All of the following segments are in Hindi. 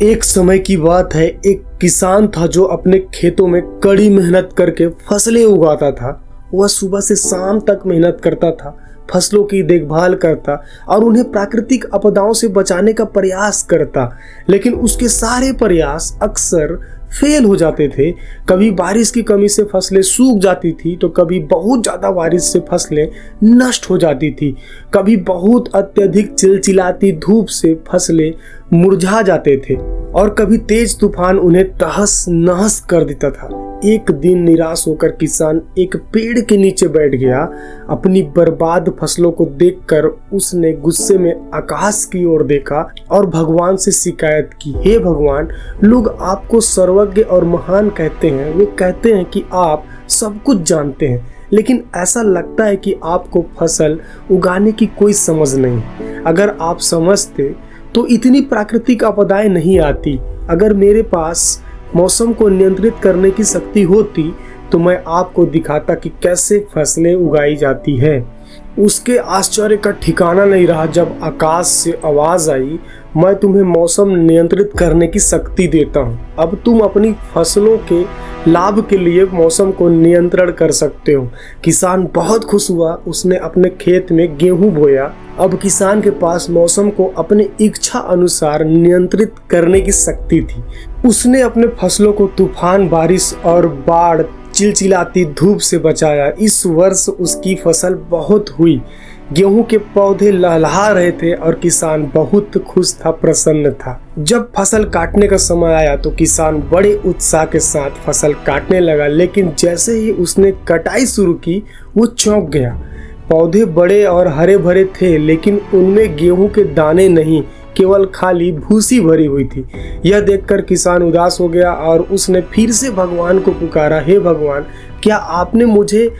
एक समय की बात है, एक किसान था जो अपने खेतों में कड़ी मेहनत करके फसलें उगाता था। वह सुबह से शाम तक मेहनत करता था, फसलों की देखभाल करता और उन्हें प्राकृतिक आपदाओं से बचाने का प्रयास करता। लेकिन उसके सारे प्रयास अक्सर फेल हो जाते थे। कभी बारिश की कमी से फसलें सूख जाती थी, तो कभी बहुत ज़्यादा बारिश से फसलें नष्ट हो जाती थी। कभी बहुत अत्यधिक चिलचिलाती धूप से फसलें मुरझा जाते थे और कभी तेज तूफान उन्हें तहस नहस कर देता था। एक दिन निराश होकर किसान एक पेड़ के नीचे बैठ गया। अपनी बर्बाद फसलों को देखकर उसने गुस्से में आकाश की ओर देखा और भगवान से शिकायत की, हे भगवान, लोग आपको सर्वज्ञ और महान कहते हैं। वे कहते हैं कि आप सब कुछ जानते हैं, लेकिन ऐसा लगता है कि आपको फसल उगाने की कोई समझ नहीं। अगर आप समझते तो इतनी प्राकृतिक आपदाएं नहीं आती। अगर मेरे पास मौसम को नियंत्रित करने की शक्ति होती तो मैं आपको दिखाता कि कैसे फसलें उगाई जाती है। उसके आश्चर्य का ठिकाना नहीं रहा जब आकाश से आवाज आई, मैं तुम्हें मौसम नियंत्रित करने की शक्ति देता हूँ। अब तुम अपनी फसलों के लाभ के लिए मौसम को नियंत्रण कर सकते हो। किसान बहुत खुश हुआ। उसने अपने खेत में गेहूं बोया। अब किसान के पास मौसम को अपनी इच्छा अनुसार नियंत्रित करने की शक्ति थी। उसने अपने फसलों को तूफान, बारिश और बाढ़, चिलचिलाती धूप से बचाया। इस वर्ष उसकी फसल बहुत हुई। गेहूं के पौधे लहलहा रहे थे और किसान बहुत खुश था, प्रसन्न था। जब फसल काटने का समय आया तो किसान बड़े उत्साह के साथ फसल काटने लगा, लेकिन जैसे ही उसने कटाई शुरू की वो चौंक गया। पौधे बड़े और हरे भरे थे, लेकिन उनमें गेहूं के दाने नहीं, केवल खाली भूसी भरी हुई थी। यह देखकर किसान उदास हो गया और उसने फिर से भगवान को पुकारा, हे भगवान, क्या आपने मुझे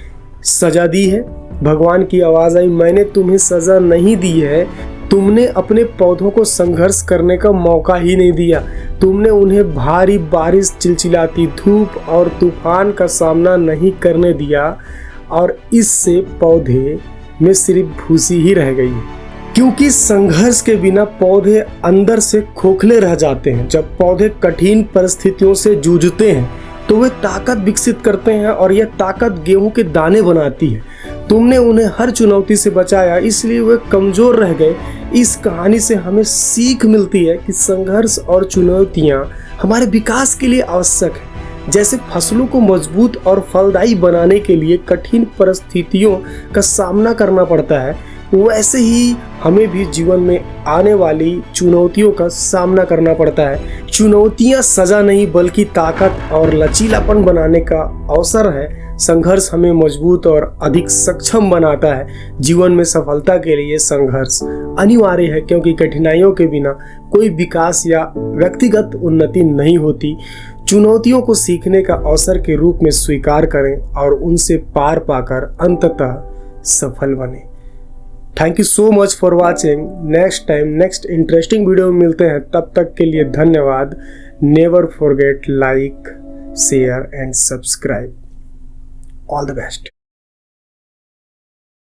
सजा दी है? भगवान की आवाज आई, मैंने तुम्हें सजा नहीं दी है। तुमने अपने पौधों को संघर्ष करने का मौका ही नहीं दिया। तुमने उन्हें भारी बारिश, चिलचिलाती धूप और तूफान का सामना नहीं करने दिया और इससे पौधे में सिर्फ भूसी ही रह गई। क्योंकि संघर्ष के बिना पौधे अंदर से खोखले रह जाते हैं। जब पौधे कठिन परिस्थितियों से जूझते हैं तो वे ताकत विकसित करते हैं और यह ताकत गेहूं के दाने बनाती है। तुमने उन्हें हर चुनौती से बचाया, इसलिए वे कमजोर रह गए। इस कहानी से हमें सीख मिलती है कि संघर्ष और चुनौतियां हमारे विकास के लिए आवश्यक है। जैसे फसलों को मजबूत और फलदायी बनाने के लिए कठिन परिस्थितियों का सामना करना पड़ता है, वैसे ही हमें भी जीवन में आने वाली चुनौतियों का सामना करना पड़ता है। चुनौतियां सजा नहीं बल्कि ताकत और लचीलापन बनाने का अवसर है। संघर्ष हमें मजबूत और अधिक सक्षम बनाता है। जीवन में सफलता के लिए संघर्ष अनिवार्य है, क्योंकि कठिनाइयों के बिना कोई विकास या व्यक्तिगत उन्नति नहीं होती। चुनौतियों को सीखने का अवसर के रूप में स्वीकार करें और उनसे पार पाकर अंततः सफल बने। Thank you so much for watching. Next time next interesting video में मिलते हैं। तब तक के लिए धन्यवाद। Never forget like, share and subscribe. All the best.